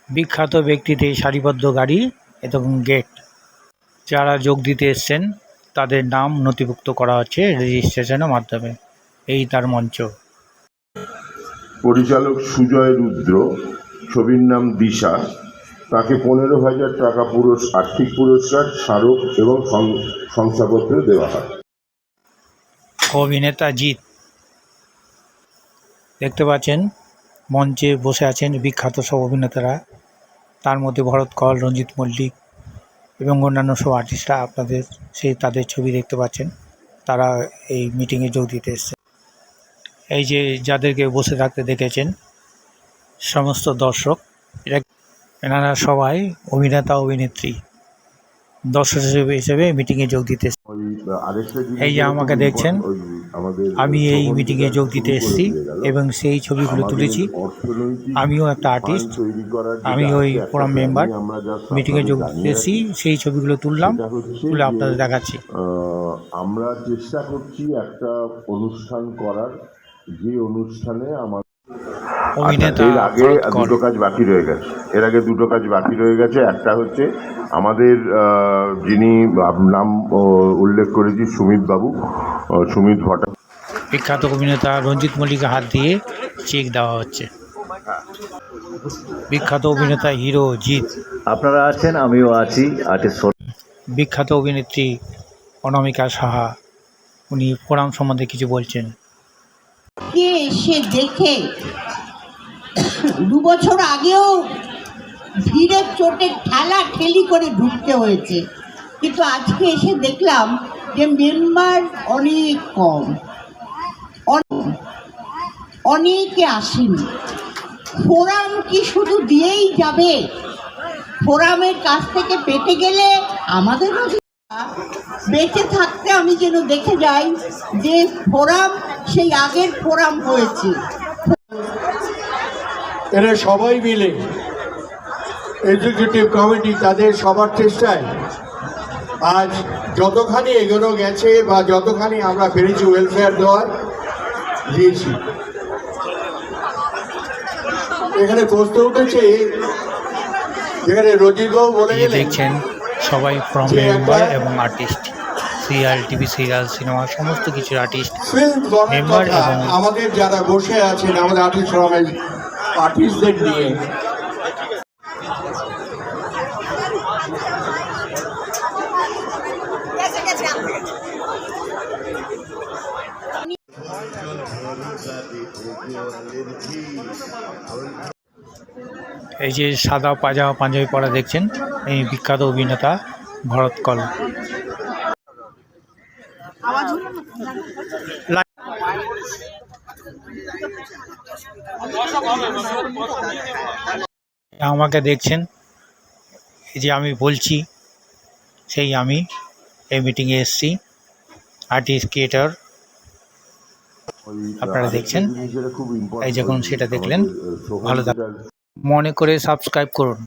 বিখ্যাত ব্যক্তিদের সারিবদ্ধ গাড়ি এবং গেট। যারা যোগ দিতে এসছেন তাদের নাম নথিভুক্ত করা হচ্ছে রেজিস্ট্রেশনের মাধ্যমে। এই তার মঞ্চ। পরিচালক সুজয় রুদ্র, ছবির নাম দিশা। তাকে 15,000 টাকা আর্থিক পুরস্কার, স্মারক এবং শংসাপত্র দেওয়া হয়। অভিনেতা জিৎ দেখতে পাচ্ছেন মঞ্চে বসে আছেন বিখ্যাত সব অভিনেতারা, তার মধ্যে ভরত কল, রঞ্জিত মল্লিক এবং অন্যান্য সব আর্টিস্টরা আপনাদের তাদের ছবি দেখতে পাচ্ছেন। তারা এই মিটিংয়ে যোগ দিতে এসছে। এই যে যাদেরকে বসে থাকতে দেখেছেন সমস্ত দর্শক, এনারা সবাই অভিনেতা অভিনেত্রী দর্শক হিসেবে মিটিংয়ে যোগ দিতে এসছে। এই যে আমাকে দেখছেন, আমি এই মিটিংয়ে যোগ দিতে এসেছি এবং সেই ছবিগুলো তুলেছি। আমিও একটা আর্টিস্ট, আমি ওই ফোরাম মেম্বার, মিটিংয়ে যোগ দিতে এসেছি, সেই ছবিগুলো তুলে আপনাদের দেখাচ্ছি। আমরা চেষ্টা করছি একটা অনুষ্ঠান করার, যে অনুষ্ঠানে এর আগে দুটো কাজ বাকি রয়ে গেছে। একটা হচ্ছে আমাদের যিনি নাম উল্লেখ করেছি সুমিত ভট্টাচার্য, বিখ্যাত অভিনেতা রঞ্জিত মল্লিকের হাত দিয়ে চেক দেওয়া হচ্ছে। বিখ্যাত অভিনেতা হিরো জিৎ আপনারা আছেন, আমিও আছি। বিখ্যাত অভিনেত্রী অনামিকা সাহা, উনি ফোরাম সম্বন্ধে কিছু বলছেন। এসে দেখে 2 বছর আগেও ভিড়ের চোটে ঠেলি করে ঢুকতে হয়েছে, কিন্তু আজকে এসে দেখলাম যে মেম্বার অনেক কম, অনেকে আসেনি। ফোরাম কি শুধু দিয়েই যাবে? ফোরামের কাছ থেকে পেতে গেলে আমাদেরও বেঁচে থাকতে আমি যেন দেখে যাই যে ফোরাম সেই আগের ফোরাম হয়েছে। এরা সবাই মিলে এক্সিকিউটিভ কমিটি তাদের সবার চেষ্টায় আজ যতখানি এগোনো গেছে বা যতখানি আমরা পেরেছি ওয়েলফেয়ার দেওয়ার দিয়েছি। এখানে প্রশ্ন উঠেছে, যেখানে রজিতবাবু বলে গেলেন, দেখছেন সবাই ফ্রম মেম্বার এবং artist, serial, TV serial, cinema সমস্ত কিছুর আর্টিস্ট মেম্বার। এবং আমাদের যারা বসে আছেন আমাদের আর্টিস্ট ফোরামের আর্টিস্টদের নিয়ে এই যে সাদা পাঞ্জাবি পরা দেখছেন, এই বিখ্যাত অভিনেতা ভরত কল। আমাকে দেখছেন, এই যে আমি বলছি সেই আমি এই মিটিংয়ে এসেছি, আর্টিস্ট ক্রিয়েটর। আপনারা দেখছেন, এই যখন সেটা দেখলেন ভালো মনে করে সাবস্ক্রাইব করুন।